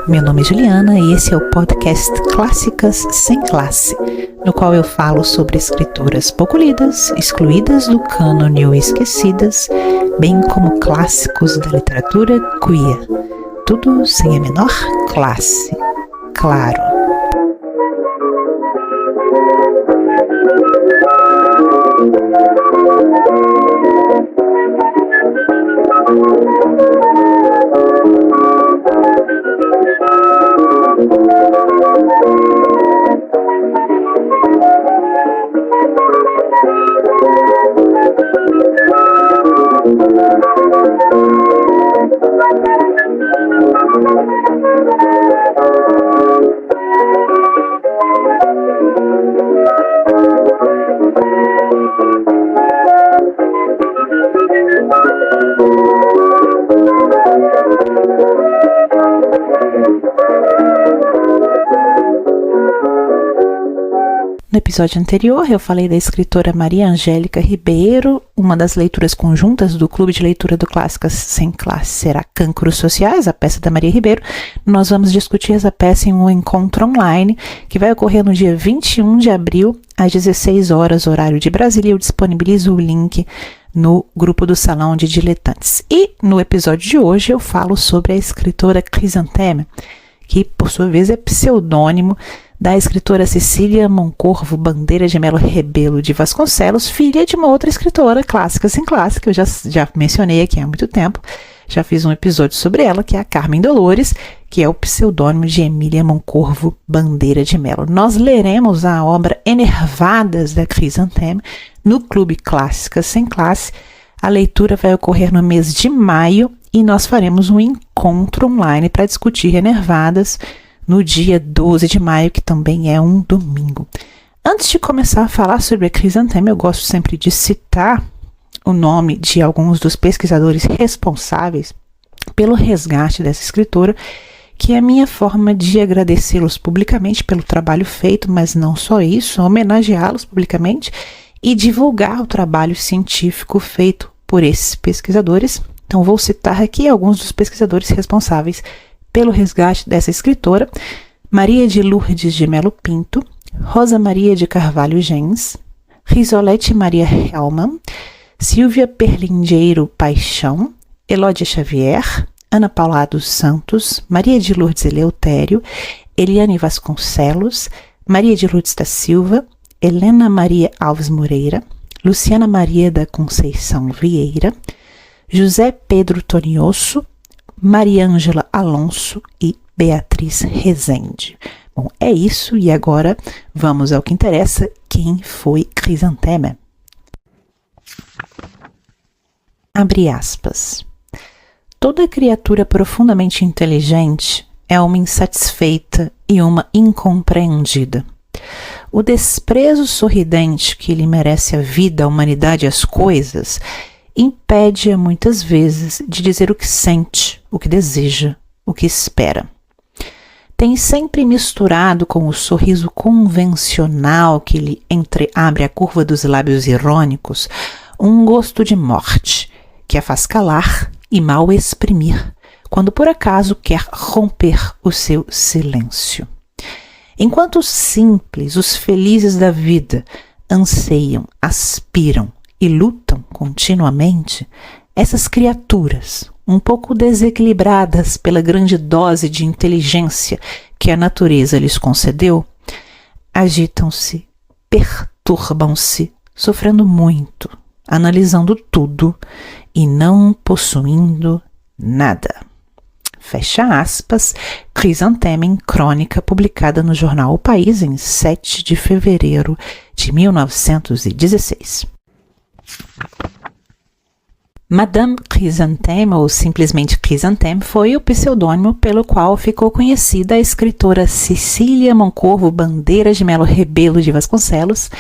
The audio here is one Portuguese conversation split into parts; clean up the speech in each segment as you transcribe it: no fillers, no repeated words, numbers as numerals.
Meu nome é Juliana e esse é o podcast Clássicas Sem Classe, no qual eu falo sobre escritoras pouco lidas, excluídas do cânone ou esquecidas, bem como clássicos da literatura queer. Tudo sem a menor classe, claro. No episódio anterior, eu falei da escritora Maria Angélica Ribeiro. Uma das leituras conjuntas do Clube de Leitura do Clássicas Sem Classe será Cancros Sociais, a peça da Maria Ribeiro. Nós vamos discutir essa peça em um encontro online, que vai ocorrer no dia 21 de abril, às 16 horas, horário de Brasília. Eu disponibilizo o link no grupo do Salão de Diletantes. E no episódio de hoje eu falo sobre a escritora Crisanteme, que por sua vez é pseudônimo da escritora Cecília Moncorvo Bandeira de Melo Rebelo de Vasconcelos, filha de uma outra escritora clássica sem classe, que eu já mencionei aqui há muito tempo. Já fiz um episódio sobre ela, que é a Carmen Dolores, que é o pseudônimo de Emília Moncorvo Bandeira de Melo. Nós leremos a obra Enervadas da Crisanteme no Clube Clássicas Sem Classe. A leitura vai ocorrer no mês de maio e nós faremos um encontro online para discutir Enervadas no dia 12 de maio, que também é um domingo. Antes de começar a falar sobre a Crisanteme, eu gosto sempre de citar o nome de alguns dos pesquisadores responsáveis pelo resgate dessa escritora, que é a minha forma de agradecê-los publicamente pelo trabalho feito, mas não só isso, homenageá-los publicamente e divulgar o trabalho científico feito por esses pesquisadores. Então, vou citar aqui alguns dos pesquisadores responsáveis pelo resgate dessa escritora: Maria de Lourdes de Melo Pinto, Rosa Maria de Carvalho Gens, Risolete Maria Hellman, Silvia Perlingeiro Paixão, Elódia Xavier, Ana Paula dos Santos, Maria de Lourdes Eleutério, Eliane Vasconcelos, Maria de Lourdes da Silva, Helena Maria Alves Moreira, Luciana Maria da Conceição Vieira, José Pedro Tonioso, Maria Ângela Alonso e Beatriz Rezende. Bom, é isso, e agora vamos ao que interessa: quem foi Crisanteme? Abre aspas. Toda criatura profundamente inteligente é uma insatisfeita e uma incompreendida. O desprezo sorridente que lhe merece a vida, a humanidade e as coisas impede-a muitas vezes de dizer o que sente, o que deseja, o que espera. Tem sempre misturado com o sorriso convencional que lhe entreabre a curva dos lábios irônicos um gosto de morte, que a faz calar e mal exprimir, quando por acaso quer romper o seu silêncio. Enquanto os simples, os felizes da vida, anseiam, aspiram e lutam continuamente, essas criaturas, um pouco desequilibradas pela grande dose de inteligência que a natureza lhes concedeu, agitam-se, perturbam-se, sofrendo muito, analisando tudo e não possuindo nada. Fecha aspas, Crisanteme, crônica publicada no jornal O País em 7 de fevereiro de 1916. Madame Crisanteme, ou simplesmente Crisanteme, foi o pseudônimo pelo qual ficou conhecida a escritora Cecília Moncorvo Bandeira de Melo Rebelo de Vasconcelos,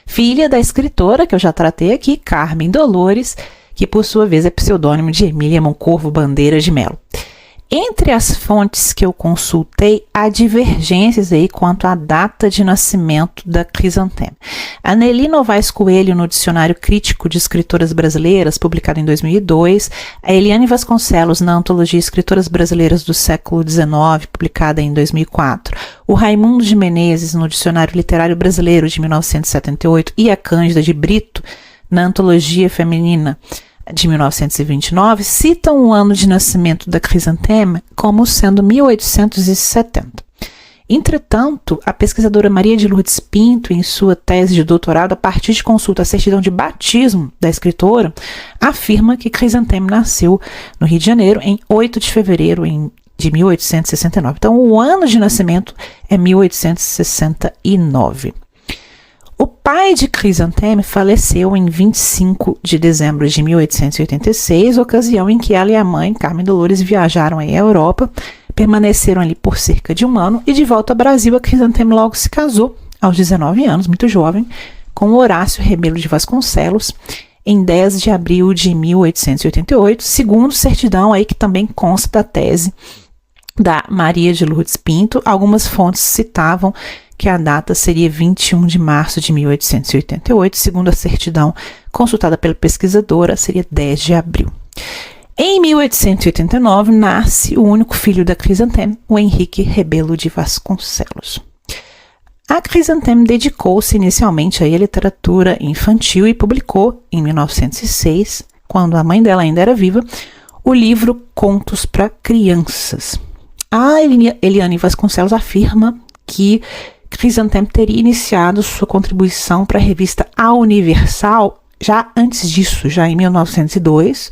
filha da escritora que eu já tratei aqui, Carmen Dolores, que por sua vez é pseudônimo de Emília Moncorvo Bandeira de Melo. Entre as fontes que eu consultei, há divergências aí quanto à data de nascimento da Crisanteme. A Nelly Novaes Coelho, no Dicionário Crítico de Escritoras Brasileiras, publicado em 2002, a Eliane Vasconcelos, na Antologia Escritoras Brasileiras do Século XIX, publicada em 2004, o Raimundo de Menezes, no Dicionário Literário Brasileiro de 1978, e a Cândida de Brito, na Antologia Feminina de 1929, citam o ano de nascimento da Crisanteme como sendo 1870. Entretanto, a pesquisadora Maria de Lourdes Pinto, em sua tese de doutorado, a partir de consulta à certidão de batismo da escritora, afirma que Crisanteme nasceu no Rio de Janeiro em 8 de fevereiro de 1869. Então, o ano de nascimento é 1869. O pai de Crisanteme faleceu em 25 de dezembro de 1886, ocasião em que ela e a mãe, Carmen Dolores, viajaram aí à Europa, permaneceram ali por cerca de um ano e de volta ao Brasil, a Crisanteme logo se casou, aos 19 anos, muito jovem, com Horácio Rebelo de Vasconcelos, em 10 de abril de 1888, segundo certidão aí que também consta da tese da Maria de Lourdes Pinto. Algumas fontes citavam que a data seria 21 de março de 1888, segundo a certidão consultada pela pesquisadora, seria 10 de abril. Em 1889, nasce o único filho da Crisanteme, o Henrique Rebelo de Vasconcelos. A Crisanteme dedicou-se inicialmente à literatura infantil e publicou, em 1906, quando a mãe dela ainda era viva, o livro Contos para Crianças. A Eliane Vasconcelos afirma que Crisanteme teria iniciado sua contribuição para a revista A Universal já antes disso, já em 1902,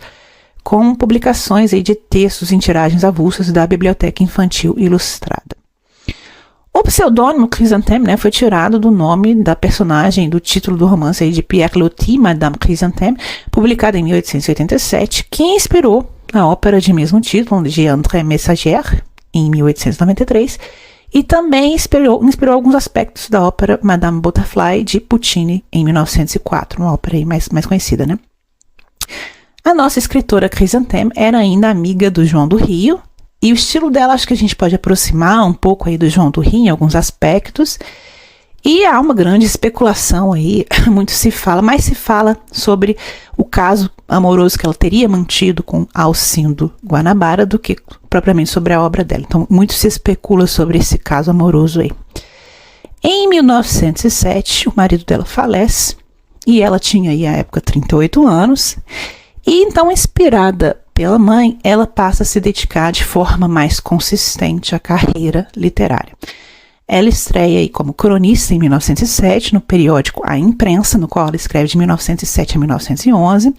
com publicações aí de textos em tiragens avulsas da Biblioteca Infantil Ilustrada. O pseudônimo Crisanteme, foi tirado do nome da personagem do título do romance aí de Pierre Loti, Madame Crisanteme, publicado em 1887, que inspirou a ópera de mesmo título de André Messager, em 1893, e também inspirou alguns aspectos da ópera Madame Butterfly, de Puccini, em 1904, uma ópera aí mais conhecida, né? A nossa escritora Crisanteme era ainda amiga do João do Rio, e o estilo dela acho que a gente pode aproximar um pouco aí do João do Rio em alguns aspectos, e há uma grande especulação aí, muito se fala sobre o caso amoroso que ela teria mantido com Alcindo Guanabara do que propriamente sobre a obra dela. Então, muito se especula sobre esse caso amoroso aí. Em 1907, o marido dela falece, e ela tinha aí, à época, 38 anos, e então, inspirada pela mãe, ela passa a se dedicar de forma mais consistente à carreira literária. Ela estreia aí como cronista em 1907, no periódico A Imprensa, no qual ela escreve de 1907 a 1911,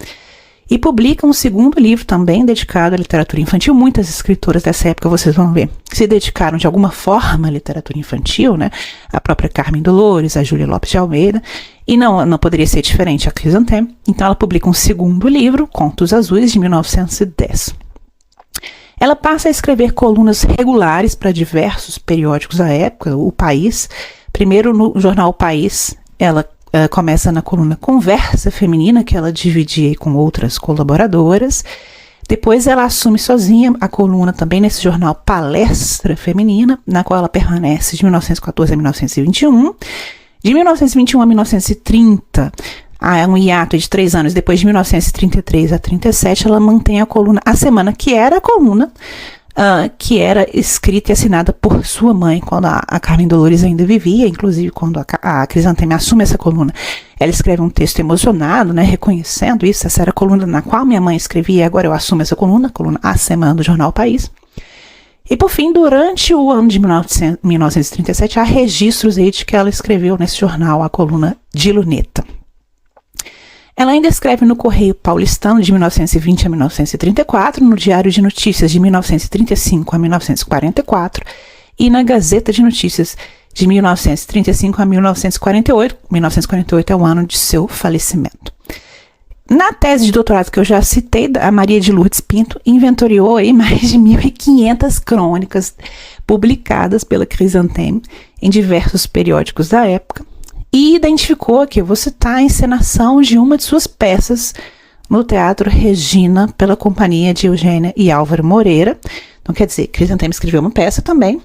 e publica um segundo livro também dedicado à literatura infantil. Muitas escritoras dessa época, vocês vão ver, se dedicaram de alguma forma à literatura infantil, né? A própria Carmen Dolores, a Júlia Lopes de Almeida, e não poderia ser diferente a Crisanteme. Então ela publica um segundo livro, Contos Azuis, de 1910. Ela passa a escrever colunas regulares para diversos periódicos da época, O País. Primeiro no jornal O País, ela começa na coluna Conversa Feminina, que ela dividia com outras colaboradoras. Depois ela assume sozinha a coluna também nesse jornal Palestra Feminina, na qual ela permanece de 1914 a 1921. De 1921 a 1930, há um hiato de 3 anos, depois de 1933 a 37, ela mantém a coluna A Semana, que era a coluna que era escrita e assinada por sua mãe, quando a Carmen Dolores ainda vivia. Inclusive, quando a Crisanteme assume essa coluna, ela escreve um texto emocionado, né, reconhecendo isso. Essa era a coluna na qual minha mãe escrevia, e agora eu assumo essa coluna A Semana do jornal País. E, por fim, durante o ano de 1937, há registros aí de que ela escreveu nesse jornal a coluna de Luneta. Ela ainda escreve no Correio Paulistano de 1920 a 1934, no Diário de Notícias de 1935 a 1944 e na Gazeta de Notícias de 1935 a 1948. 1948 é o ano de seu falecimento. Na tese de doutorado que eu já citei, a Maria de Lourdes Pinto inventoriou aí mais de 1.500 crônicas publicadas pela Crisanteme em diversos periódicos da época, e identificou, aqui eu vou citar, a encenação de uma de suas peças no Teatro Regina pela companhia de Eugênia e Álvaro Moreira, Então, quer dizer, Crisantemo escreveu uma peça também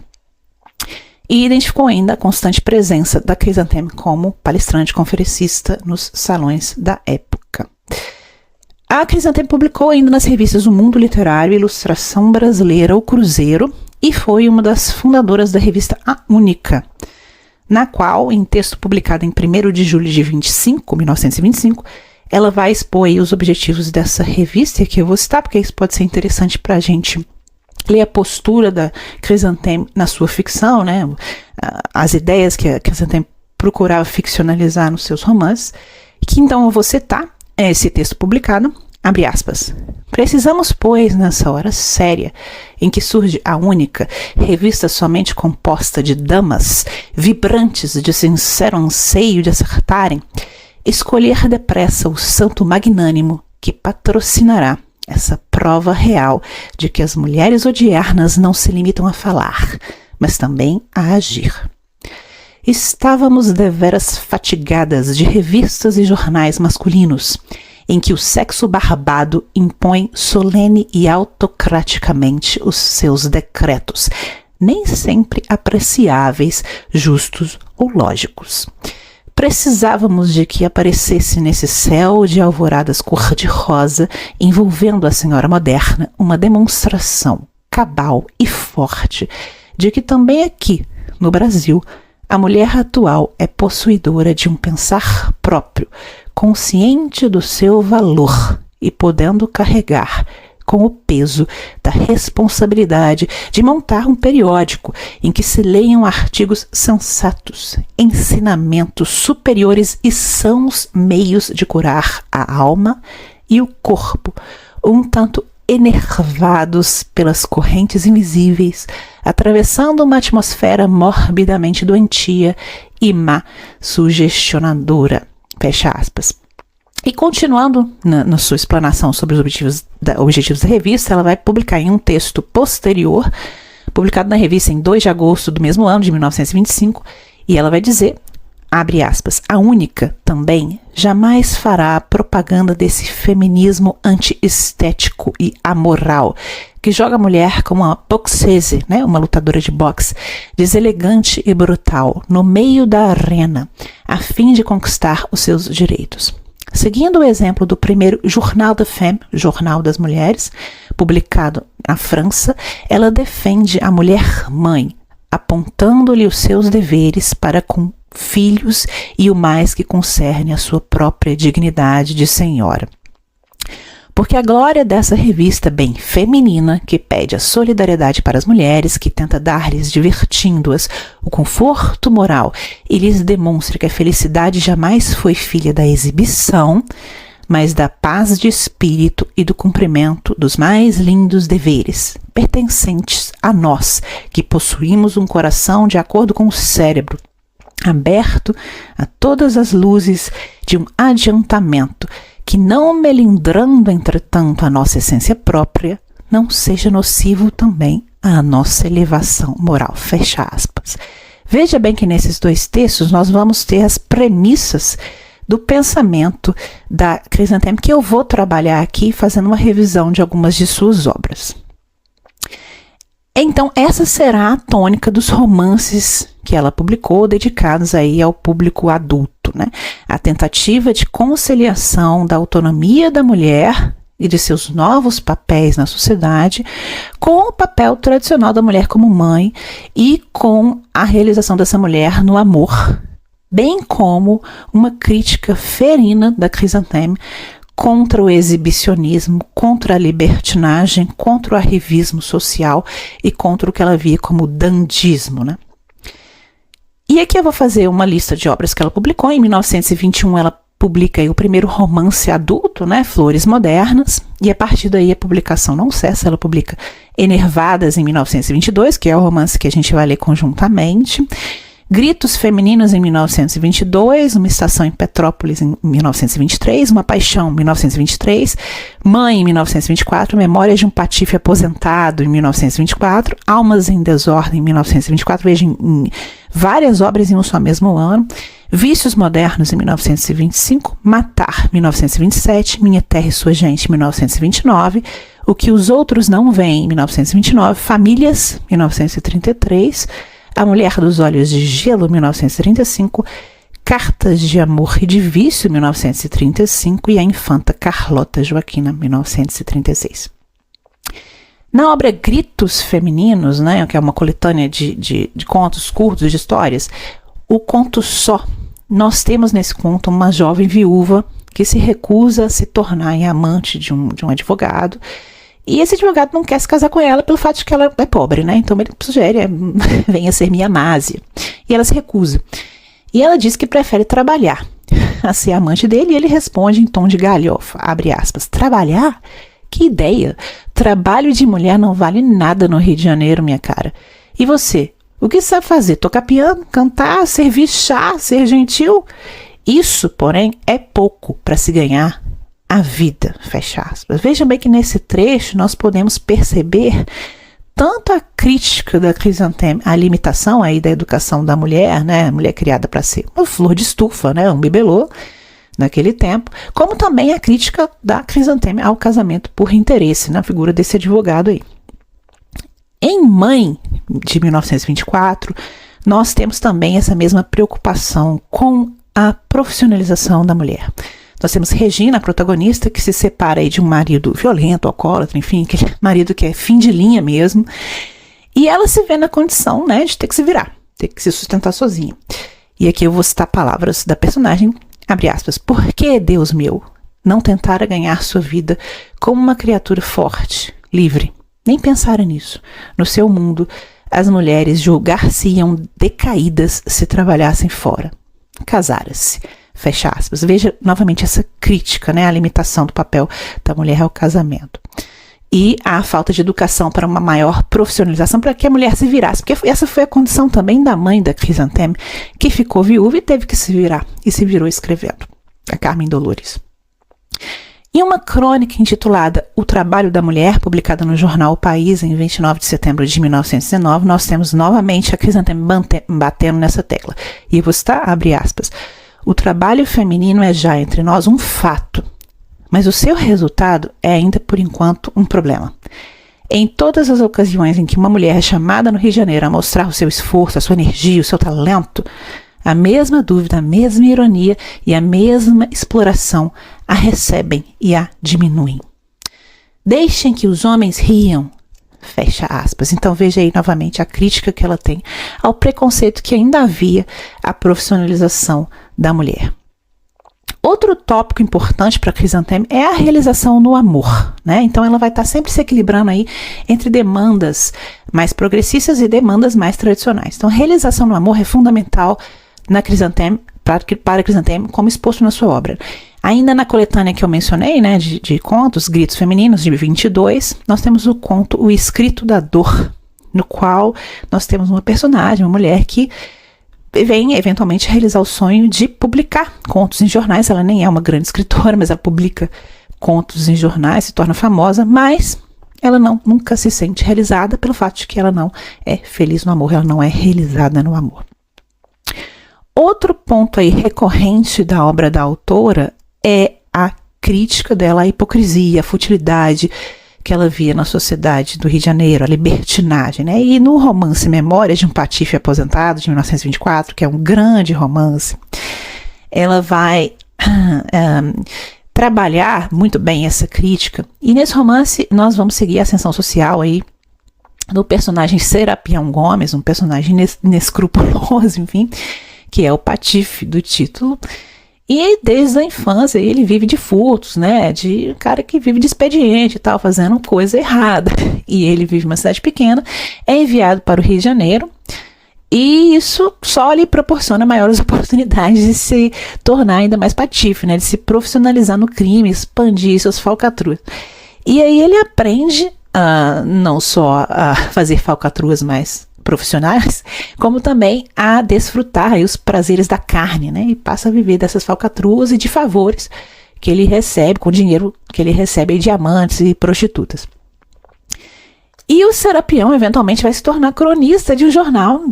e identificou ainda a constante presença da Crisantemo como palestrante conferencista nos salões da época. A Crisantemo publicou ainda nas revistas O Mundo Literário, Ilustração Brasileira, O Cruzeiro, e foi uma das fundadoras da revista A Única, na qual, em texto publicado em 1º de julho de 1925, ela vai expor aí os objetivos dessa revista, que eu vou citar, porque isso pode ser interessante para a gente ler a postura da Crisantemo na sua ficção, né? As ideias que a Crisantemo procurava ficcionalizar nos seus romances, que então eu vou citar esse texto publicado, abre aspas. Precisamos, pois, nessa hora séria, em que surge A Única, revista somente composta de damas, vibrantes de sincero anseio de acertarem, escolher depressa o santo magnânimo que patrocinará essa prova real de que as mulheres odiernas não se limitam a falar, mas também a agir. Estávamos deveras fatigadas de revistas e jornais masculinos, em que o sexo barbado impõe solene e autocraticamente os seus decretos, nem sempre apreciáveis, justos ou lógicos. Precisávamos de que aparecesse nesse céu de alvoradas cor-de-rosa, envolvendo a senhora moderna, uma demonstração cabal e forte de que também aqui, no Brasil, a mulher atual é possuidora de um pensar próprio, consciente do seu valor e podendo carregar com o peso da responsabilidade de montar um periódico em que se leiam artigos sensatos, ensinamentos superiores e sãos meios de curar a alma e o corpo, um tanto enervados pelas correntes invisíveis, atravessando uma atmosfera morbidamente doentia e má sugestionadora. Fecha aspas. E continuando na sua explanação sobre os objetivos da revista, ela vai publicar em um texto posterior, publicado na revista em 2 de agosto do mesmo ano, de 1925, e ela vai dizer, abre aspas, A Única também jamais fará propaganda desse feminismo anti-estético e amoral, que joga a mulher como uma boxese, né, uma lutadora de boxe, deselegante e brutal, no meio da arena, a fim de conquistar os seus direitos. Seguindo o exemplo do primeiro Journal de Femme, Jornal das Mulheres, publicado na França, ela defende a mulher-mãe, apontando-lhe os seus deveres para com filhos e o mais que concerne a sua própria dignidade de senhora. Porque a glória dessa revista bem feminina, que pede a solidariedade para as mulheres, que tenta dar-lhes, divertindo-as, o conforto moral e lhes demonstra que a felicidade jamais foi filha da exibição, mas da paz de espírito e do cumprimento dos mais lindos deveres, pertencentes a nós, que possuímos um coração de acordo com o cérebro, aberto a todas as luzes de um adiantamento, que não melindrando, entretanto, a nossa essência própria, não seja nocivo também à nossa elevação moral. Fecha aspas. Veja bem que nesses 2 textos nós vamos ter as premissas do pensamento da Crisantemo, que eu vou trabalhar aqui fazendo uma revisão de algumas de suas obras. Então, essa será a tônica dos romances que ela publicou, dedicados aí ao público adulto, né? A tentativa de conciliação da autonomia da mulher e de seus novos papéis na sociedade com o papel tradicional da mulher como mãe e com a realização dessa mulher no amor, bem como uma crítica ferina da Crisantemo contra o exibicionismo, contra a libertinagem, contra o arrivismo social e contra o que ela via como dandismo, né? E aqui eu vou fazer uma lista de obras que ela publicou. Em 1921 ela publica aí o primeiro romance adulto, né, Flores Modernas, e a partir daí a publicação não cessa. Ela publica Enervadas em 1922, que é o romance que a gente vai ler conjuntamente, Gritos Femininos em 1922, Uma Estação em Petrópolis em 1923, Uma Paixão em 1923, Mãe em 1924, Memórias de um Patife Aposentado em 1924, Almas em Desordem em 1924, veja em várias obras em um só mesmo ano, Vícios Modernos em 1925, Matar 1927, Minha Terra e Sua Gente 1929, O que os outros não veem, 1929, Famílias, 1933, A Mulher dos Olhos de Gelo, 1935, Cartas de Amor e de Vício, 1935, e A Infanta Carlota Joaquina, 1936. Na obra Gritos Femininos, né, que é uma coletânea de contos curtos, de histórias, o conto Só, nós temos nesse conto uma jovem viúva que se recusa a se tornar amante de um advogado, e esse advogado não quer se casar com ela pelo fato de que ela é pobre, né? Então ele sugere, venha ser minha Másia. E ela se recusa. E ela diz que prefere trabalhar a ser amante dele, e ele responde em tom de galhofa, abre aspas, trabalhar? Que ideia! Trabalho de mulher não vale nada no Rio de Janeiro, minha cara. E você? O que sabe fazer? Tocar piano, cantar, servir chá, ser gentil? Isso, porém, é pouco para se ganhar a vida, fecha aspas. Veja bem que nesse trecho nós podemos perceber tanto a crítica da Chrysantheme à limitação aí da educação da mulher, né, a mulher criada para ser uma flor de estufa, né, um bibelô naquele tempo, como também a crítica da Chrysantheme ao casamento por interesse, na figura desse advogado aí. Em Mãe, de 1924, nós temos também essa mesma preocupação com a profissionalização da mulher. Nós temos Regina, a protagonista, que se separa aí de um marido violento, alcoólatra, enfim, aquele marido que é fim de linha mesmo. E ela se vê na condição, né, de ter que se virar, ter que se sustentar sozinha. E aqui eu vou citar palavras da personagem, abre aspas, por que, Deus meu, não tentara ganhar sua vida como uma criatura forte, livre? Nem pensara nisso. No seu mundo, as mulheres julgar-se-iam decaídas se trabalhassem fora. Casara-se. Fecha aspas. Veja novamente essa crítica, né, à limitação do papel da mulher ao casamento. E a falta de educação para uma maior profissionalização para que a mulher se virasse. Porque essa foi a condição também da mãe da Chrysantheme, que ficou viúva e teve que se virar. E se virou escrevendo. A Carmen Dolores. Em uma crônica intitulada O Trabalho da Mulher, publicada no jornal O País em 29 de setembro de 1919, nós temos novamente a Chrysantheme batendo nessa tecla. E eu vou citar, abre aspas, o trabalho feminino é já entre nós um fato, mas o seu resultado é ainda, por enquanto, um problema. Em todas as ocasiões em que uma mulher é chamada no Rio de Janeiro a mostrar o seu esforço, a sua energia, o seu talento, a mesma dúvida, a mesma ironia e a mesma exploração a recebem e a diminuem. Deixem que os homens riam, fecha aspas. Então veja aí novamente a crítica que ela tem ao preconceito que ainda havia à profissionalização da mulher. Outro tópico importante para a Chrysantheme é a realização no amor, né? Então ela vai estar sempre se equilibrando aí entre demandas mais progressistas e demandas mais tradicionais. Então a realização no amor é fundamental na Chrysantheme, para a Chrysantheme, como exposto na sua obra. Ainda na coletânea que eu mencionei, né, de contos, Gritos Femininos, de 22, nós temos o conto O Escrito da Dor, no qual nós temos uma personagem, uma mulher que vem eventualmente realizar o sonho de publicar contos em jornais. Ela nem é uma grande escritora, mas ela publica contos em jornais, se torna famosa, mas ela nunca se sente realizada pelo fato de que ela não é feliz no amor, ela não é realizada no amor. Outro ponto aí recorrente da obra da autora é a crítica dela à hipocrisia, à futilidade que ela via na sociedade do Rio de Janeiro, a libertinagem, né? E no romance Memórias de um Patife Aposentado, de 1924, que é um grande romance, ela vai trabalhar muito bem essa crítica. E nesse romance nós vamos seguir a ascensão social aí do personagem Serapião Gomes, um personagem inescrupuloso, enfim, que é o patife do título. E desde a infância ele vive de furtos, né? De cara que vive de expediente e tal, fazendo coisa errada. E ele vive em uma cidade pequena, é enviado para o Rio de Janeiro, e isso só lhe proporciona maiores oportunidades de se tornar ainda mais patife, né? De se profissionalizar no crime, expandir suas falcatruas. E aí ele aprende não só a fazer falcatruas mais profissionais, como também a desfrutar aí os prazeres da carne, né? E passa a viver dessas falcatruas e de favores que ele recebe, com dinheiro que ele recebe de amantes e prostitutas. E o Serapião eventualmente vai se tornar cronista de um jornal,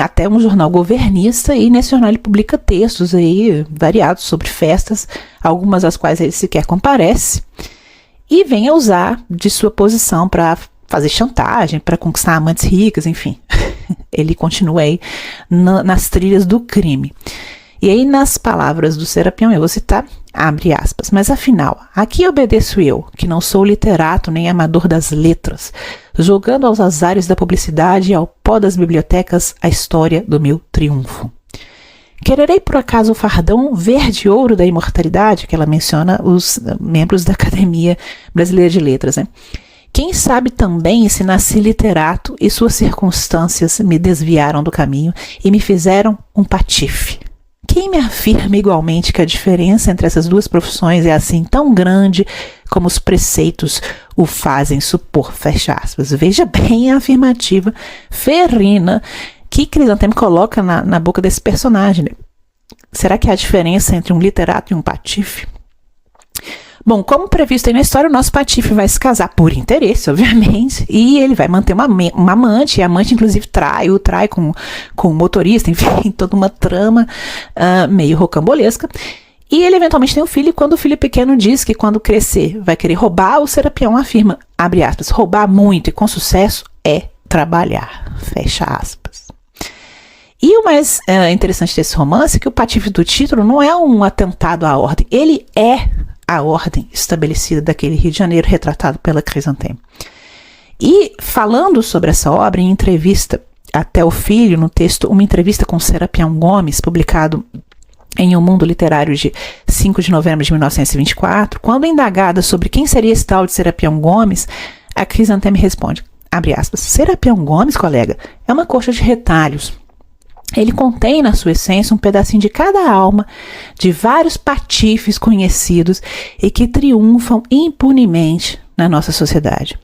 até um jornal governista, e nesse jornal ele publica textos aí variados sobre festas, algumas das quais ele sequer comparece. e vem a usar de sua posição para fazer chantagem, para conquistar amantes ricas, enfim. Ele continua aí nas trilhas do crime. E aí, nas palavras do Serapião, eu vou citar, abre aspas, mas afinal, aqui obedeço eu, que não sou literato nem amador das letras, jogando aos azares da publicidade e ao pó das bibliotecas a história do meu triunfo. Quererei por acaso o fardão verde ouro da imortalidade, que ela menciona os membros da Academia Brasileira de Letras, né? Quem sabe também se nasci literato e suas circunstâncias me desviaram do caminho e me fizeram um patife. Quem me afirma igualmente que a diferença entre essas duas profissões é assim tão grande como os preceitos o fazem supor, fecha aspas. Veja bem a afirmativa ferrina que Crisantemo coloca na boca desse personagem. Né? Será que há diferença entre um literato e um patife? Bom, como previsto aí na história, o nosso patife vai se casar por interesse, obviamente, e ele vai manter uma amante, e a amante, inclusive, o trai com o motorista, enfim, toda uma trama meio rocambolesca. E ele eventualmente tem um filho, e quando o filho pequeno diz que quando crescer vai querer roubar, o Serapião afirma, abre aspas, roubar muito e com sucesso é trabalhar, fecha aspas. E o mais interessante desse romance é que o patife do título não é um atentado à ordem, ele é a ordem estabelecida daquele Rio de Janeiro retratado pela Crisantemo. E falando sobre essa obra, em entrevista até o filho, no texto, uma entrevista com Serapião Gomes, publicado em O Mundo Literário de 5 de novembro de 1924, quando indagada sobre quem seria esse tal de Serapião Gomes, a Crisantemo responde, abre aspas, Serapião Gomes, colega, é uma coxa de retalhos. Ele contém na sua essência um pedacinho de cada alma de vários patifes conhecidos e que triunfam impunemente na nossa sociedade.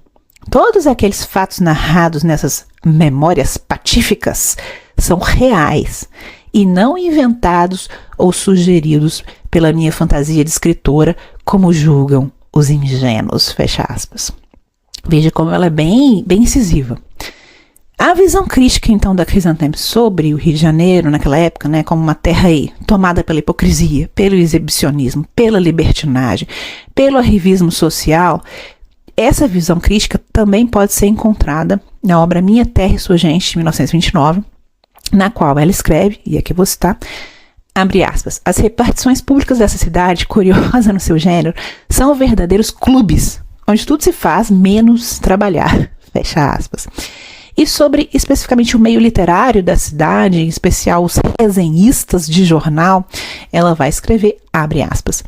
Todos aqueles fatos narrados nessas memórias patíficas são reais e não inventados ou sugeridos pela minha fantasia de escritora, como julgam os ingênuos, fecha aspas. Veja como ela é bem incisiva. A visão crítica, então, da Crisantemo sobre o Rio de Janeiro, naquela época, né, como uma terra aí, tomada pela hipocrisia, pelo exibicionismo, pela libertinagem, pelo arrivismo social, essa visão crítica também pode ser encontrada na obra Minha Terra e Sua Gente, de 1929, na qual ela escreve, e aqui eu vou citar, abre aspas, as repartições públicas dessa cidade, curiosa no seu gênero, são verdadeiros clubes, onde tudo se faz menos trabalhar, fecha aspas. E sobre especificamente o meio literário da cidade, em especial os resenhistas de jornal, ela vai escrever, abre aspas,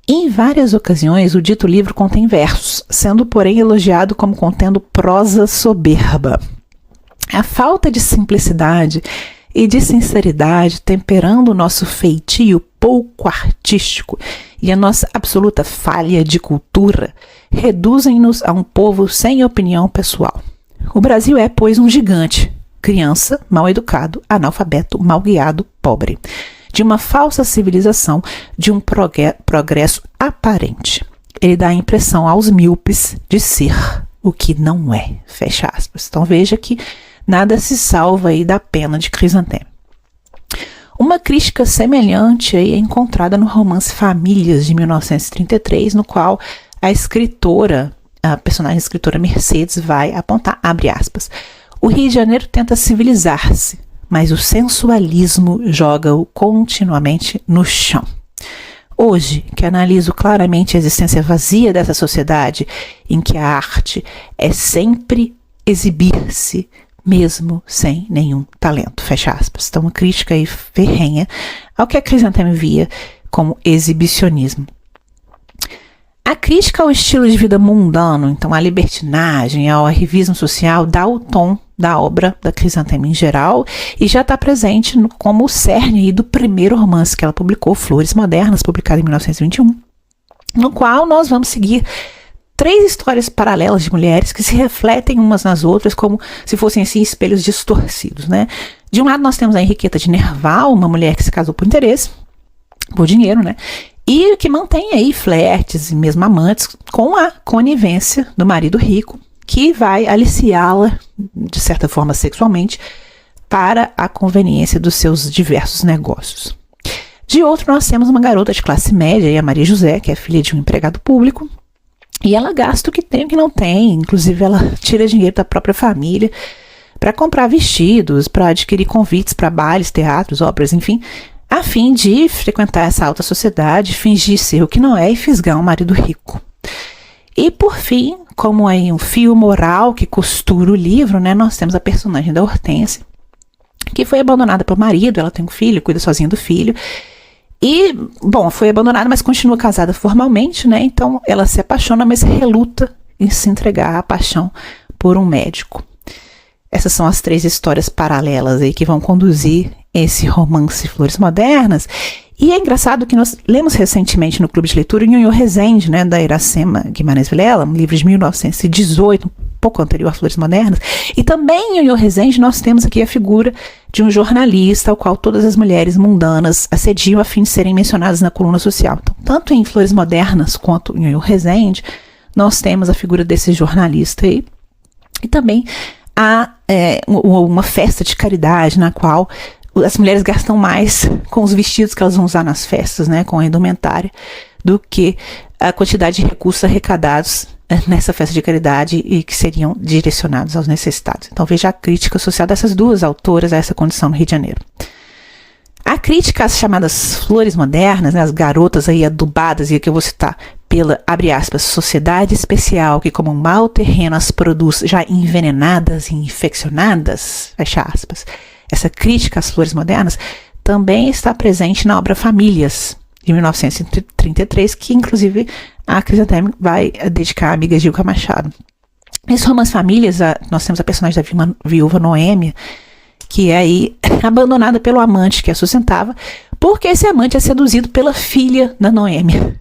em várias ocasiões o dito livro contém versos, sendo porém elogiado como contendo prosa soberba. A falta de simplicidade e de sinceridade temperando o nosso feitio pouco artístico e a nossa absoluta falha de cultura reduzem-nos a um povo sem opinião pessoal. O Brasil é, pois, um gigante, criança, mal educado, analfabeto, mal guiado, pobre, de uma falsa civilização, de um progresso aparente. Ele dá a impressão aos míopes de ser o que não é, fecha aspas. Então veja que nada se salva aí da pena de Crisantemo. Uma crítica semelhante aí é encontrada no romance Famílias, de 1933, no qual a personagem escritora Mercedes vai apontar, abre aspas, o Rio de Janeiro tenta civilizar-se, mas o sensualismo joga-o continuamente no chão. Hoje, que analiso claramente a existência vazia dessa sociedade, em que a arte é sempre exibir-se, mesmo sem nenhum talento, fecha aspas. Então, uma crítica aí ferrenha ao que a Crisantemo via como exibicionismo. A crítica ao estilo de vida mundano, então à libertinagem, ao arrivismo social, dá o tom da obra da Crisantemo em geral e já está presente como o cerne aí do primeiro romance que ela publicou, Flores Modernas, publicado em 1921, no qual nós vamos seguir 3 histórias paralelas de mulheres que se refletem umas nas outras como se fossem assim espelhos distorcidos, né? De um lado nós temos a Henriqueta de Nerval, uma mulher que se casou por interesse, por dinheiro, né? E que mantém aí flertes e mesmo amantes com a conivência do marido rico, que vai aliciá-la, de certa forma sexualmente, para a conveniência dos seus diversos negócios. De outro, nós temos uma garota de classe média, a Maria José, que é filha de um empregado público, E ela gasta o que tem e o que não tem. Inclusive, ela tira dinheiro da própria família para comprar vestidos, para adquirir convites para bailes, teatros, óperas, enfim, a fim de frequentar essa alta sociedade, fingir ser o que não é e fisgar um marido rico. E, por fim, como aí um fio moral que costura o livro, né, nós temos a personagem da Hortência, que foi abandonada pelo marido. Ela tem um filho, cuida sozinha do filho. E, bom, foi abandonada, mas continua casada formalmente, né? Então, ela se apaixona, mas reluta em se entregar à paixão por um médico. Essas são as 3 histórias paralelas aí que vão conduzir esse romance Flores Modernas. E é engraçado que nós lemos recentemente no Clube de Leitura o Nhonhô Rezende, né, da Iracema Guimarães Vilela, um livro de 1918, um pouco anterior a Flores Modernas. E também em Nhonhô Rezende nós temos aqui a figura de um jornalista ao qual todas as mulheres mundanas assediam a fim de serem mencionadas na coluna social. Então, tanto em Flores Modernas quanto em Nhonhô Rezende, nós temos a figura desse jornalista aí. E também há uma festa de caridade na qual as mulheres gastam mais com os vestidos que elas vão usar nas festas, né, com a indumentária, do que a quantidade de recursos arrecadados nessa festa de caridade e que seriam direcionados aos necessitados. Então veja a crítica social dessas 2 autoras a essa condição no Rio de Janeiro. A crítica às chamadas flores modernas, né, as garotas aí adubadas, e aqui eu vou citar, pela, abre aspas, sociedade especial que como um mau terreno as produz já envenenadas e infeccionadas, fecha aspas. Essa crítica às flores modernas também está presente na obra Famílias, de 1933, que inclusive a Crisantemi vai dedicar à amiga Gilca Machado. Nesse romance Famílias, nós temos a personagem da viúva Noêmia, que é aí abandonada pelo amante que a sustentava, porque esse amante é seduzido pela filha da Noêmia,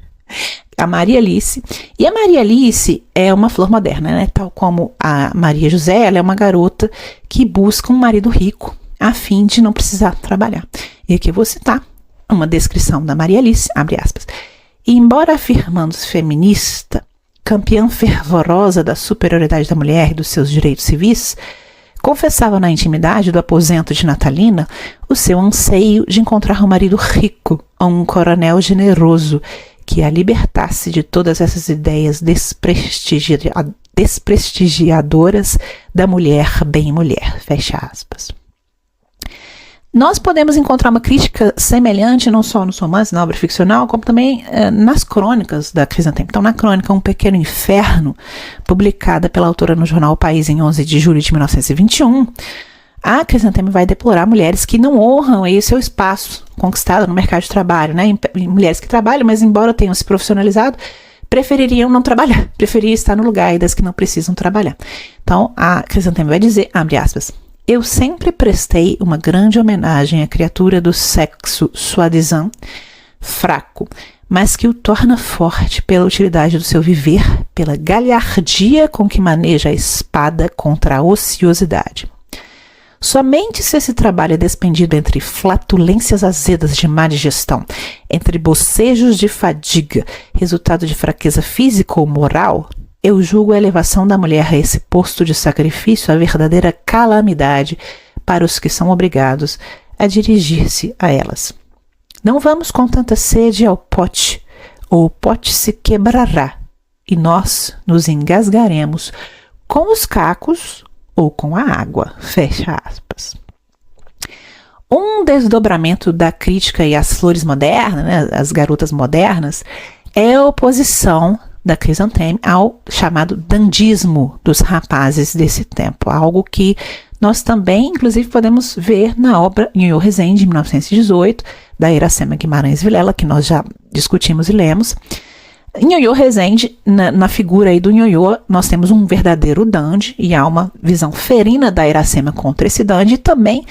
a Maria Alice. E a Maria Alice é uma flor moderna, né? Tal como a Maria José, ela é uma garota que busca um marido rico, a fim de não precisar trabalhar. E aqui eu vou citar uma descrição da Maria Alice, abre aspas. E embora afirmando-se feminista, campeã fervorosa da superioridade da mulher e dos seus direitos civis, confessava na intimidade do aposento de Natalina o seu anseio de encontrar um marido rico ou um coronel generoso que a libertasse de todas essas ideias desprestigiadoras da mulher bem mulher, fecha aspas. Nós podemos encontrar uma crítica semelhante não só nos romances, na obra ficcional, como também nas crônicas da Crisantemi. Então, na crônica Um Pequeno Inferno, publicada pela autora no jornal O País em 11 de julho de 1921, a Crisantemi vai deplorar mulheres que não honram aí seu espaço conquistado no mercado de trabalho, né? Mulheres que trabalham, mas embora tenham se profissionalizado, prefeririam não trabalhar, preferiam estar no lugar das que não precisam trabalhar. Então, a Crisantemi vai dizer, abre aspas, eu sempre prestei uma grande homenagem à criatura do sexo soi-disant fraco, mas que o torna forte pela utilidade do seu viver, pela galhardia com que maneja a espada contra a ociosidade. Somente se esse trabalho é despendido entre flatulências azedas de má digestão, entre bocejos de fadiga, resultado de fraqueza física ou moral, eu julgo a elevação da mulher a esse posto de sacrifício a verdadeira calamidade para os que são obrigados a dirigir-se a elas. Não vamos com tanta sede ao pote, ou o pote se quebrará, e nós nos engasgaremos com os cacos ou com a água, fecha aspas. Um desdobramento da crítica e às flores modernas, né, as garotas modernas, é a oposição da Crisantemi ao chamado dandismo dos rapazes desse tempo, algo que nós também, inclusive, podemos ver na obra Nhonhô Rezende, de 1918, da Iracema Guimarães Vilela, que nós já discutimos e lemos. Em Nhonhô Rezende, na figura aí do Nhonhô, nós temos um verdadeiro dandy, e há uma visão ferina da Iracema contra esse dandy, e também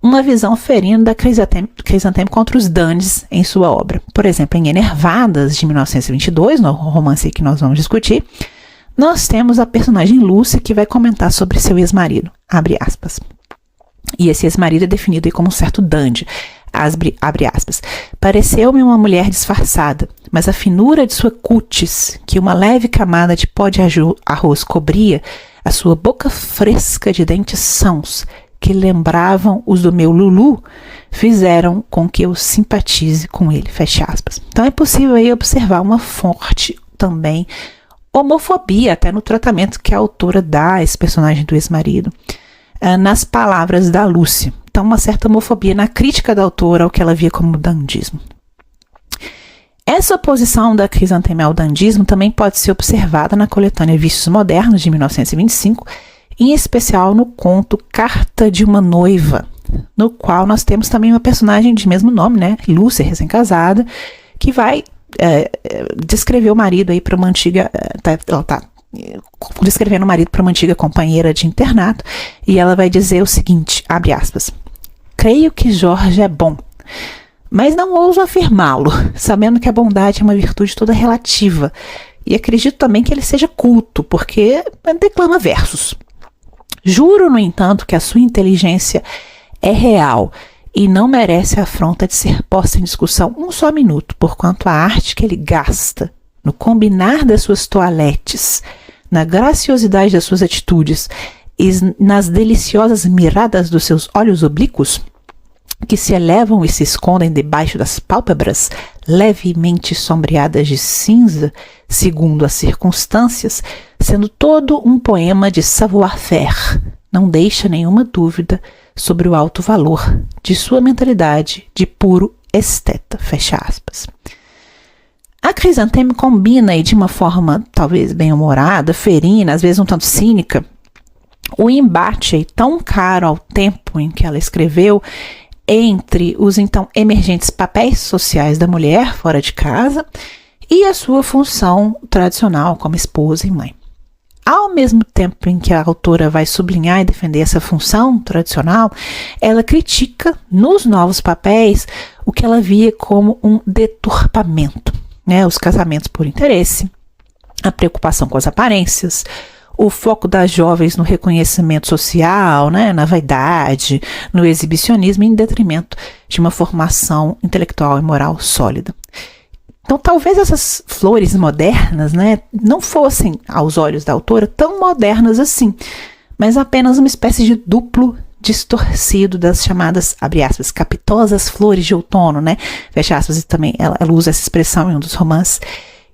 uma visão ferina da Crisantemi contra os dandies em sua obra. Por exemplo, em Enervadas, de 1922, no romance que nós vamos discutir, nós temos a personagem Lúcia, que vai comentar sobre seu ex-marido, abre aspas. E esse ex-marido é definido aí como um certo dandy, abre aspas. Pareceu-me uma mulher disfarçada, mas a finura de sua cutis, que uma leve camada de pó de arroz cobria, a sua boca fresca de dentes sãos, que lembravam os do meu Lulu, fizeram com que eu simpatize com ele, fecha aspas. Então é possível aí observar uma forte também homofobia até no tratamento que a autora dá a esse personagem do ex-marido, nas palavras da Lúcia. Então, uma certa homofobia na crítica da autora ao que ela via como dandismo. Essa oposição da Crisanteme ao dandismo também pode ser observada na coletânea Vícios Modernos, de 1925, em especial no conto Carta de uma Noiva, no qual nós temos também uma personagem de mesmo nome, né, Lúcia, recém-casada, que vai descrever o marido aí para uma antiga... ela tá descrevendo o marido para uma antiga companheira de internato, e ela vai dizer o seguinte, abre aspas, creio que Jorge é bom, mas não ouso afirmá-lo, sabendo que a bondade é uma virtude toda relativa, e acredito também que ele seja culto, porque declama versos. Juro, no entanto, que a sua inteligência é real e não merece a afronta de ser posta em discussão um só minuto, porquanto a arte que ele gasta no combinar das suas toaletes, na graciosidade das suas atitudes e nas deliciosas miradas dos seus olhos oblíquos, que se elevam e se escondem debaixo das pálpebras, levemente sombreadas de cinza, segundo as circunstâncias, sendo todo um poema de savoir-faire, não deixa nenhuma dúvida sobre o alto valor de sua mentalidade de puro esteta, fecha aspas. A Crisanteme combina, e de uma forma talvez bem-humorada, ferina, às vezes um tanto cínica, o embate aí tão caro ao tempo em que ela escreveu entre os então emergentes papéis sociais da mulher fora de casa e a sua função tradicional como esposa e mãe. Ao mesmo tempo em que a autora vai sublinhar e defender essa função tradicional, ela critica nos novos papéis o que ela via como um deturpamento, né? Os casamentos por interesse, a preocupação com as aparências, o foco das jovens no reconhecimento social, né, na vaidade, no exibicionismo, em detrimento de uma formação intelectual e moral sólida. Então, talvez essas flores modernas, né, não fossem, aos olhos da autora, tão modernas assim, mas apenas uma espécie de duplo distorcido das chamadas, abre aspas, capitosas flores de outono, né, fecha aspas, e também ela usa essa expressão em um dos romances,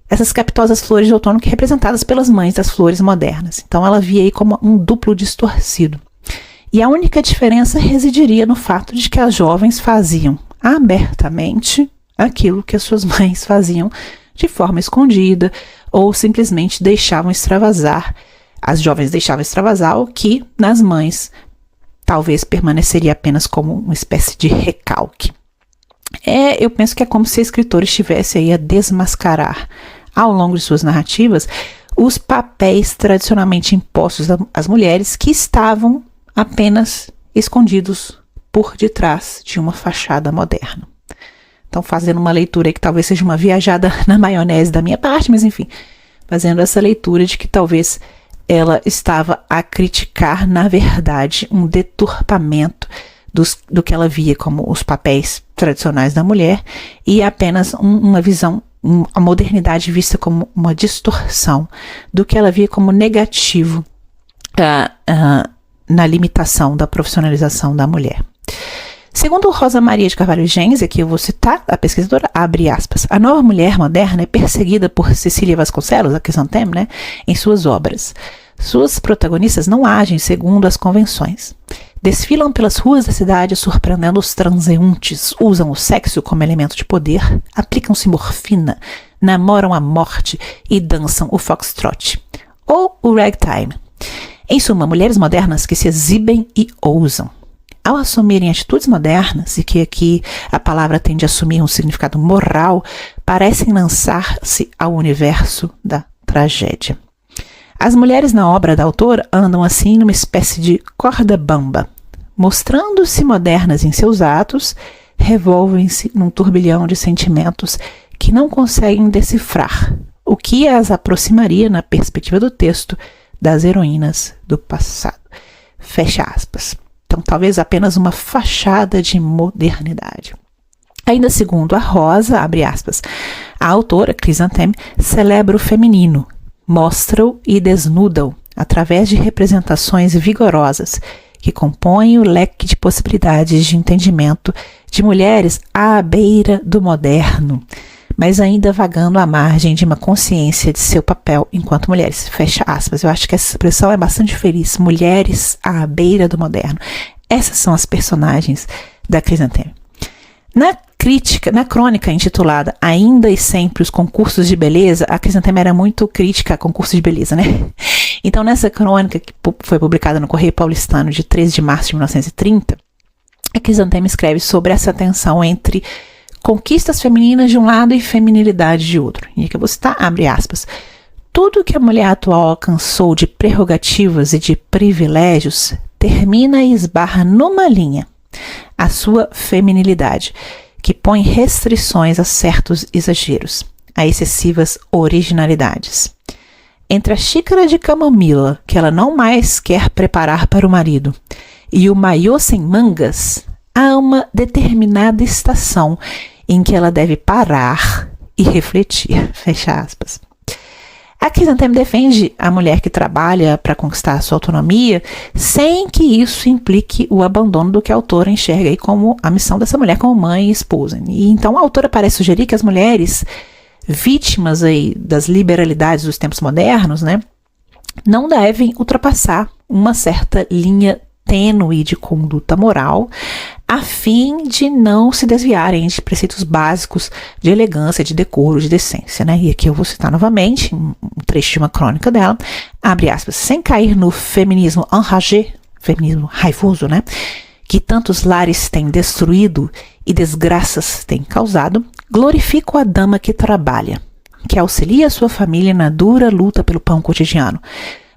essas capitosas flores de outono que representadas pelas mães das flores modernas. Então ela via aí como um duplo distorcido. E a única diferença residiria no fato de que as jovens faziam abertamente aquilo que as suas mães faziam de forma escondida ou simplesmente deixavam extravasar. As jovens deixavam extravasar o que nas mães talvez permaneceria apenas como uma espécie de recalque. Eu penso que é como se a escritora estivesse aí a desmascarar ao longo de suas narrativas, os papéis tradicionalmente impostos às mulheres que estavam apenas escondidos por detrás de uma fachada moderna. Então, fazendo uma leitura aí que talvez seja uma viajada na maionese da minha parte, mas enfim, fazendo essa leitura de que talvez ela estava a criticar, na verdade, um deturpamento do que ela via como os papéis tradicionais da mulher e apenas uma visão, a modernidade vista como uma distorção do que ela via como negativo na limitação da profissionalização da mulher. Segundo Rosa Maria de Carvalho Gens, aqui eu vou citar, a pesquisadora, abre aspas, a nova mulher moderna é perseguida por Cecília Vasconcelos, a Crisanteme, né, em suas obras. Suas protagonistas não agem segundo as convenções. Desfilam pelas ruas da cidade surpreendendo os transeuntes, usam o sexo como elemento de poder, aplicam-se morfina, namoram a morte e dançam o foxtrot, ou o ragtime. Em suma, mulheres modernas que se exibem e ousam. Ao assumirem atitudes modernas, e que aqui a palavra tende a assumir um significado moral, parecem lançar-se ao universo da tragédia. As mulheres na obra da autora andam assim numa espécie de corda bamba. Mostrando-se modernas em seus atos, revolvem-se num turbilhão de sentimentos que não conseguem decifrar, o que as aproximaria, na perspectiva do texto, das heroínas do passado. Fecha aspas. Então, talvez apenas uma fachada de modernidade. Ainda segundo a Rosa, abre aspas, a autora, Crisanteme, celebra o feminino, mostra-o e desnuda-o através de representações vigorosas que compõem o leque de possibilidades de entendimento de mulheres à beira do moderno, mas ainda vagando à margem de uma consciência de seu papel enquanto mulheres. Fecha aspas. Eu acho que essa expressão é bastante feliz. Mulheres à beira do moderno. Essas são as personagens da Crisanteme. Na crônica intitulada Ainda e Sempre os Concursos de Beleza, a Crisanteme era muito crítica a concursos de beleza, né? Então, nessa crônica, que foi publicada no Correio Paulistano de 13 de março de 1930, a Crisanteme escreve sobre essa tensão entre conquistas femininas de um lado e feminilidade de outro. E aqui eu vou citar, abre aspas, tudo que a mulher atual alcançou de prerrogativas e de privilégios termina e esbarra numa linha, a sua feminilidade, que põe restrições a certos exageros, a excessivas originalidades. Entre a xícara de camomila, que ela não mais quer preparar para o marido, e o maiô sem mangas, há uma determinada estação em que ela deve parar e refletir. Fecha aspas. A Crisanteme defende a mulher que trabalha para conquistar a sua autonomia sem que isso implique o abandono do que a autora enxerga aí como a missão dessa mulher como mãe e esposa. E então a autora parece sugerir que as mulheres vítimas aí das liberalidades dos tempos modernos, né, não devem ultrapassar uma certa linha tênue de conduta moral, a fim de não se desviarem de preceitos básicos de elegância, de decoro, de decência, né? E aqui eu vou citar novamente um trecho de uma crônica dela, abre aspas, sem cair no feminismo enragé, feminismo raivoso, né? Que tantos lares têm destruído e desgraças têm causado, glorifico a dama que trabalha, que auxilia a sua família na dura luta pelo pão cotidiano,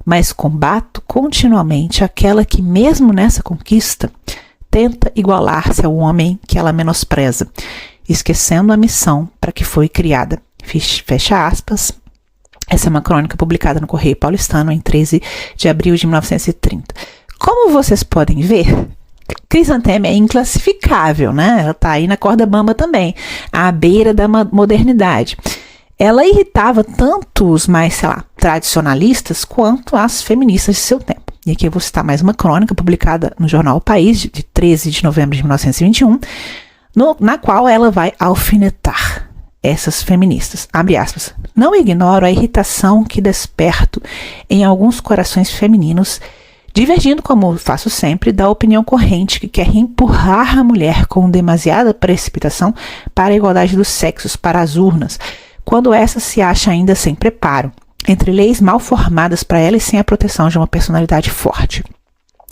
mas combato continuamente aquela que, mesmo nessa conquista, tenta igualar-se ao homem que ela menospreza, esquecendo a missão para que foi criada. Fecha aspas. Essa é uma crônica publicada no Correio Paulistano em 13 de abril de 1930. Como vocês podem ver, Crisanteme é inclassificável, né? Ela está aí na corda bamba também, à beira da modernidade. Ela irritava tanto os mais, tradicionalistas quanto as feministas de seu tempo. E aqui eu vou citar mais uma crônica publicada no jornal O País, de 13 de novembro de 1921, na qual ela vai alfinetar essas feministas. Abre aspas. Não ignoro a irritação que desperto em alguns corações femininos, divergindo, como faço sempre, da opinião corrente que quer empurrar a mulher com demasiada precipitação para a igualdade dos sexos, para as urnas, quando essa se acha ainda sem preparo, entre leis mal formadas para ela e sem a proteção de uma personalidade forte.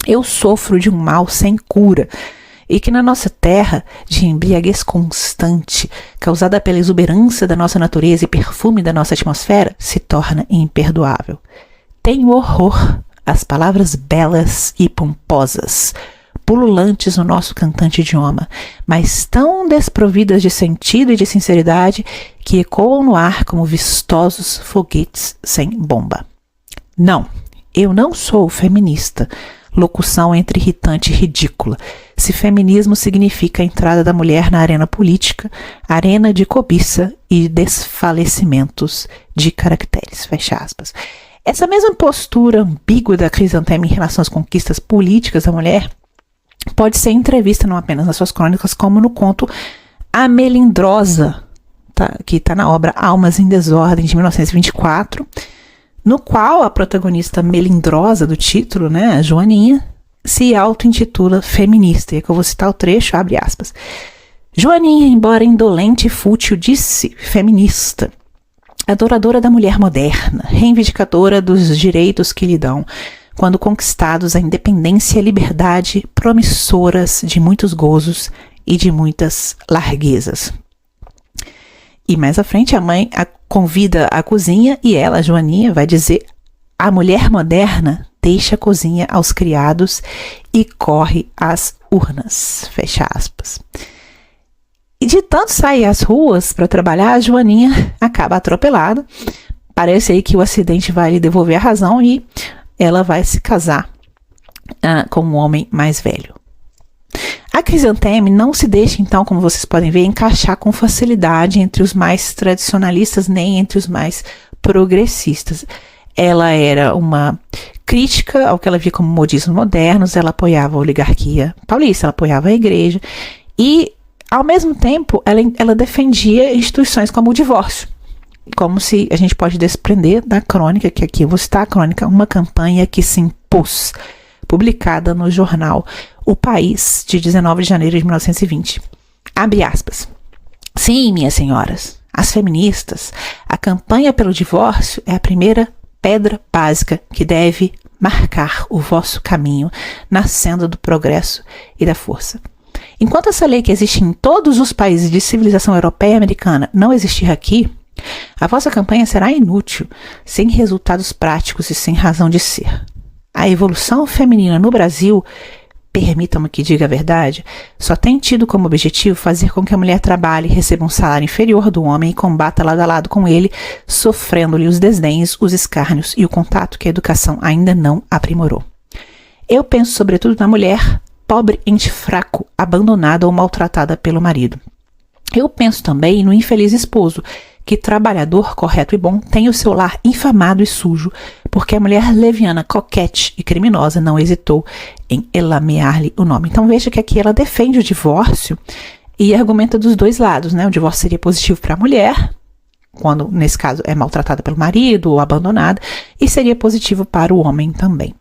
Eu sofro de um mal sem cura, e que na nossa terra, de embriaguez constante, causada pela exuberância da nossa natureza e perfume da nossa atmosfera, se torna imperdoável. Tenho horror às palavras belas e pomposas, pululantes no nosso cantante idioma, mas tão desprovidas de sentido e de sinceridade que ecoam no ar como vistosos foguetes sem bomba. Não, eu não sou feminista, locução entre irritante e ridícula, se feminismo significa a entrada da mulher na arena política, arena de cobiça e desfalecimentos de caracteres. Fecha aspas. Essa mesma postura ambígua da Crisanteme em relação às conquistas políticas da mulher pode ser entrevista não apenas nas suas crônicas, como no conto A Melindrosa, que está na obra Almas em Desordem, de 1924, no qual a protagonista melindrosa do título, né, a Joaninha, se auto-intitula feminista. E aqui eu vou citar o trecho, abre aspas. Joaninha, embora indolente e fútil, disse feminista, adoradora da mulher moderna, reivindicadora dos direitos que lhe dão, quando conquistados a independência e a liberdade, promissoras de muitos gozos e de muitas larguezas. E mais à frente a mãe a convida à cozinha e ela, a Joaninha, vai dizer: a mulher moderna deixa a cozinha aos criados e corre às urnas. Fecha aspas. E de tanto sair às ruas para trabalhar, a Joaninha acaba atropelada. Parece aí que o acidente vai lhe devolver a razão e ela vai se casar com um homem mais velho. A Crisanteme não se deixa, então, como vocês podem ver, encaixar com facilidade entre os mais tradicionalistas nem entre os mais progressistas. Ela era uma crítica ao que ela via como modismos modernos, ela apoiava a oligarquia paulista, ela apoiava a igreja e Ao mesmo tempo, ela defendia instituições como o divórcio, como se a gente pode desprender da crônica, que aqui eu vou citar a crônica, uma campanha que se impôs, publicada no jornal O País, de 19 de janeiro de 1920. Abre aspas. Sim, minhas senhoras, as feministas, a campanha pelo divórcio é a primeira pedra básica que deve marcar o vosso caminho na senda do progresso e da força. Enquanto essa lei que existe em todos os países de civilização europeia e americana não existir aqui, a vossa campanha será inútil, sem resultados práticos e sem razão de ser. A evolução feminina no Brasil, permitam-me que diga a verdade, só tem tido como objetivo fazer com que a mulher trabalhe, receba um salário inferior do homem e combata lado a lado com ele, sofrendo-lhe os desdenhos, os escárnios e o contato que a educação ainda não aprimorou. Eu penso sobretudo na mulher pobre, ente fraco, abandonada ou maltratada pelo marido. Eu penso também no infeliz esposo, que trabalhador, correto e bom, tem o seu lar infamado e sujo, porque a mulher leviana, coquete e criminosa não hesitou em elamear-lhe o nome. Então veja que aqui ela defende o divórcio e argumenta dos dois lados, né? O divórcio seria positivo para a mulher, quando nesse caso é maltratada pelo marido ou abandonada, e seria positivo para o homem também.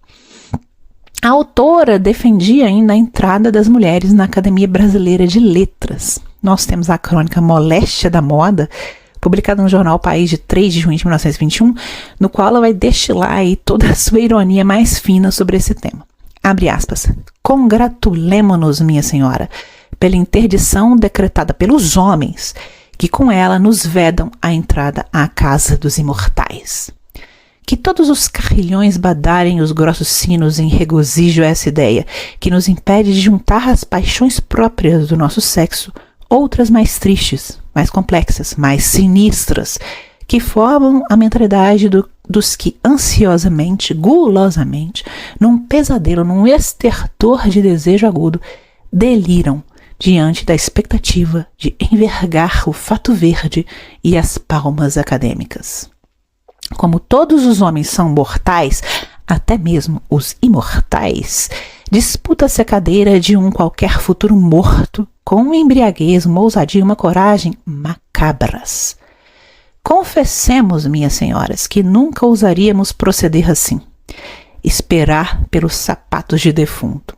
A autora defendia ainda a entrada das mulheres na Academia Brasileira de Letras. Nós temos a crônica Moléstia da Moda, publicada no jornal País de 3 de junho de 1921, no qual ela vai destilar aí toda a sua ironia mais fina sobre esse tema. Abre aspas. Congratulemo-nos, minha senhora, pela interdição decretada pelos homens, que com ela nos vedam a entrada à casa dos imortais. Que todos os carrilhões badarem os grossos sinos em regozijo a essa ideia, que nos impede de juntar as paixões próprias do nosso sexo, outras mais tristes, mais complexas, mais sinistras, que formam a mentalidade dos que ansiosamente, gulosamente, num pesadelo, num estertor de desejo agudo, deliram diante da expectativa de envergar o fato verde e as palmas acadêmicas. Como todos os homens são mortais, até mesmo os imortais, disputa-se a cadeira de um qualquer futuro morto, com uma embriaguez, uma ousadia e uma coragem macabras. Confessemos, minhas senhoras, que nunca ousaríamos proceder assim. Esperar pelos sapatos de defunto.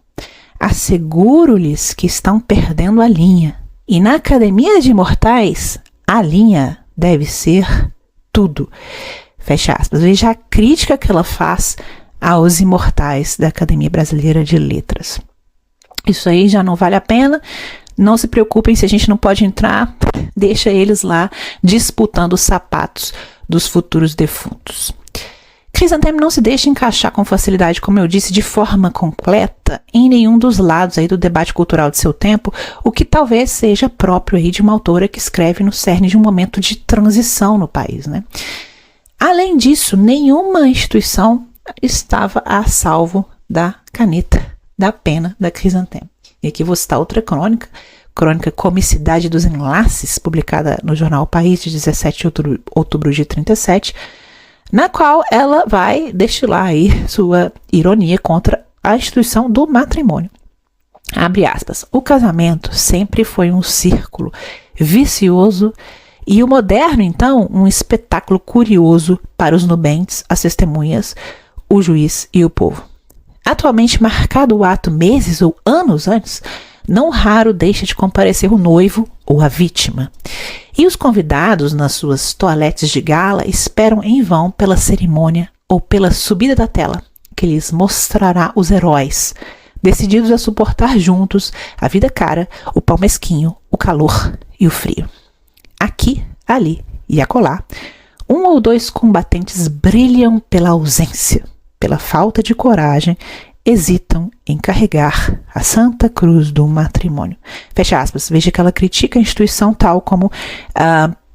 Asseguro-lhes que estão perdendo a linha. E na Academia de Imortais, a linha deve ser tudo. Fecha aspas. Veja a crítica que ela faz aos imortais da Academia Brasileira de Letras. Isso aí já não vale a pena. Não se preocupem se a gente não pode entrar. Deixa eles lá disputando os sapatos dos futuros defuntos. Crisantemo não se deixa encaixar com facilidade, como eu disse, de forma completa em nenhum dos lados aí do debate cultural de seu tempo, o que talvez seja próprio aí de uma autora que escreve no cerne de um momento de transição no país, né? Além disso, nenhuma instituição estava a salvo da caneta, da pena da Crisantemo. E aqui vou citar outra crônica Comicidade dos Enlaces, publicada no jornal País de 17 de outubro de 37, na qual ela vai destilar aí sua ironia contra a instituição do matrimônio. Abre aspas. O casamento sempre foi um círculo vicioso e o moderno, então, um espetáculo curioso para os nubentes, as testemunhas, o juiz e o povo. Atualmente, marcado o ato meses ou anos antes, não raro deixa de comparecer o noivo ou a vítima. E os convidados, nas suas toaletes de gala, esperam em vão pela cerimônia ou pela subida da tela, que lhes mostrará os heróis, decididos a suportar juntos a vida cara, o pau mesquinho, o calor e o frio. Aqui, ali e acolá, um ou dois combatentes brilham pela ausência, pela falta de coragem, hesitam em carregar a Santa Cruz do matrimônio. Fecha aspas. Veja que ela critica a instituição tal como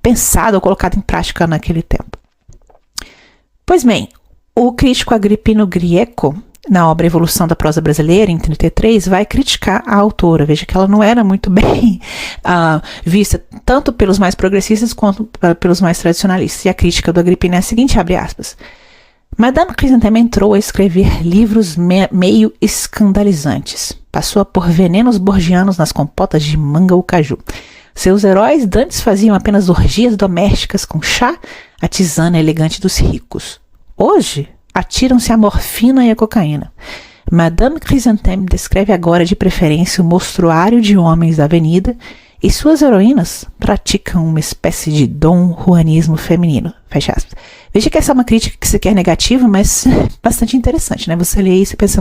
pensada ou colocada em prática naquele tempo. Pois bem, o crítico Agripino Grieco, na obra Evolução da Prosa Brasileira, em 33, vai criticar a autora. Veja que ela não era muito bem vista tanto pelos mais progressistas quanto pelos mais tradicionalistas. E a crítica do Agripino é a seguinte, abre aspas. Madame Crisantemo entrou a escrever livros meio escandalizantes, passou a pôr venenos borgianos nas compotas de manga ou caju. Seus heróis dantes faziam apenas orgias domésticas com chá, a tisana elegante dos ricos. Hoje, atiram-se à morfina e à cocaína. Madame Chrysanthème descreve agora de preferência o mostruário de homens da avenida e suas heroínas praticam uma espécie de Dom Juanismo feminino. Fecha aspas. Veja que essa é uma crítica que se quer negativa, mas bastante interessante, né? Você lê isso e pensa,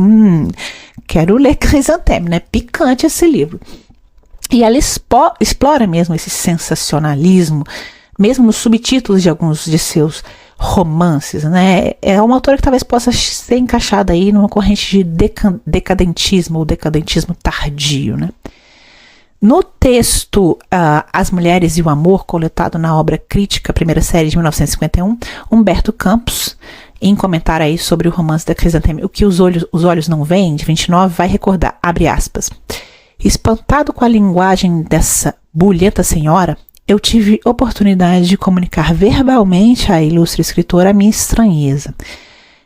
quero ler Chrysanthème, né? Picante esse livro. E ela explora mesmo esse sensacionalismo, mesmo nos subtítulos de alguns de seus romances, né? É uma autora que talvez possa ser encaixada aí numa corrente de decadentismo ou decadentismo tardio, né? No texto As Mulheres e o Amor, coletado na obra Crítica, primeira série de 1951, Humberto Campos, em comentário aí sobre o romance da Chrysanthème, O que os olhos não veem, de 29, vai recordar, abre aspas, espantado com a linguagem dessa bulhenta senhora, eu tive oportunidade de comunicar verbalmente à ilustre escritora a minha estranheza.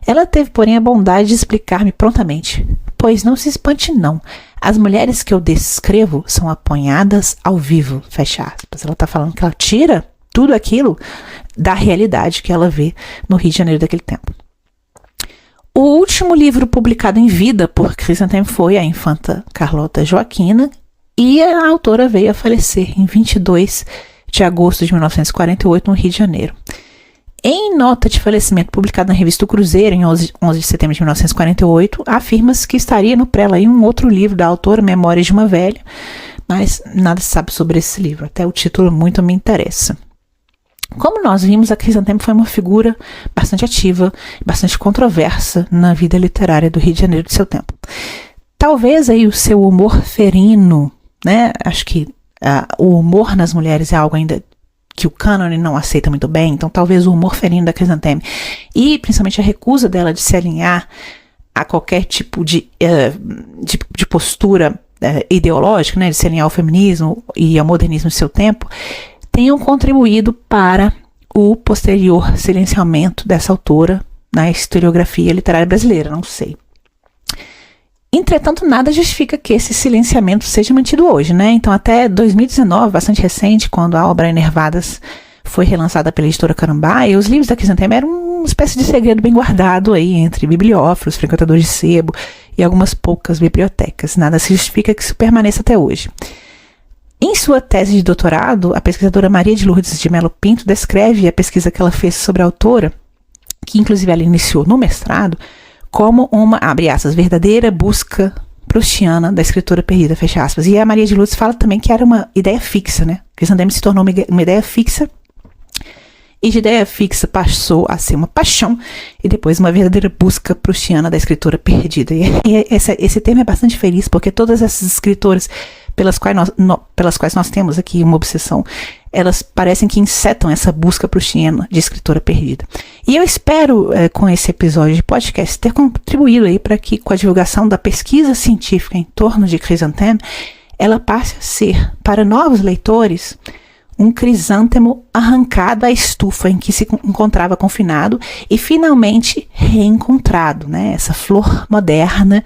Ela teve, porém, a bondade de explicar-me prontamente. Pois não se espante, não. As mulheres que eu descrevo são apanhadas ao vivo. Fecha aspas. Ela está falando que ela tira tudo aquilo da realidade que ela vê no Rio de Janeiro daquele tempo. O último livro publicado em vida por Chrysanthème foi A Infanta Carlota Joaquina, e a autora veio a falecer em 22 de agosto de 1948, no Rio de Janeiro. Em nota de falecimento publicada na revista O Cruzeiro, em 11 de setembro de 1948, afirma-se que estaria no prela aí um outro livro da autora, Memórias de uma Velha, mas nada se sabe sobre esse livro, até o título muito me interessa. Como nós vimos, a Chrysanthème foi uma figura bastante ativa, bastante controversa na vida literária do Rio de Janeiro de seu tempo. Talvez aí o seu humor ferino, né, acho que o humor nas mulheres é algo ainda que o cânone não aceita muito bem, então talvez o humor ferino da Chrysanthème e principalmente a recusa dela de se alinhar a qualquer tipo de postura ideológica, né, de se alinhar ao feminismo e ao modernismo de seu tempo, tenham contribuído para o posterior silenciamento dessa autora na historiografia literária brasileira, não sei. Entretanto, nada justifica que esse silenciamento seja mantido hoje, né? Então, até 2019, bastante recente, quando a obra Enervadas foi relançada pela editora Carambaia, os livros da Chrysanthème eram uma espécie de segredo bem guardado aí entre bibliófilos, frequentadores de sebo e algumas poucas bibliotecas. Nada se justifica que isso permaneça até hoje. Em sua tese de doutorado, a pesquisadora Maria de Lourdes de Melo Pinto descreve a pesquisa que ela fez sobre a autora, que inclusive ela iniciou no mestrado, como uma, abre aspas, verdadeira busca proustiana da escritora perdida, fecha aspas. E a Maria de Lourdes fala também que era uma ideia fixa, né? Chrysanthème se tornou uma ideia fixa, e de ideia fixa passou a ser uma paixão, e depois uma verdadeira busca proustiana da escritora perdida. E esse termo é bastante feliz, porque todas essas escritoras pelas quais nós temos aqui uma obsessão, elas parecem que insetam essa busca proustiana de escritora perdida. E eu espero, com esse episódio de podcast, ter contribuído aí para que, com a divulgação da pesquisa científica em torno de Chrysanthème, ela passe a ser, para novos leitores, um crisântemo arrancado à estufa em que se encontrava confinado e finalmente reencontrado, né? Essa flor moderna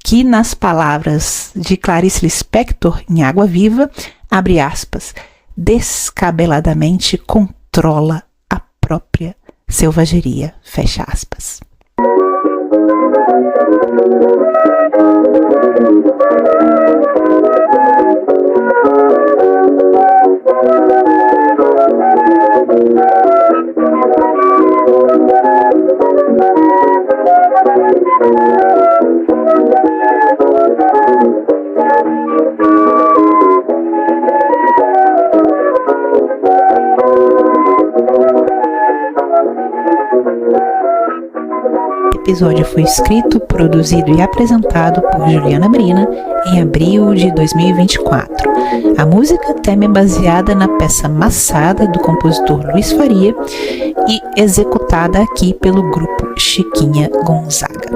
que, nas palavras de Clarice Lispector, em Água Viva, abre aspas, descabeladamente controla a própria selvageria, fecha aspas. O episódio foi escrito, produzido e apresentado por Juliana Brina em abril de 2024. A música tema é baseada na peça Massada, do compositor Luiz Faria, e executada aqui pelo grupo Chiquinha Gonzaga.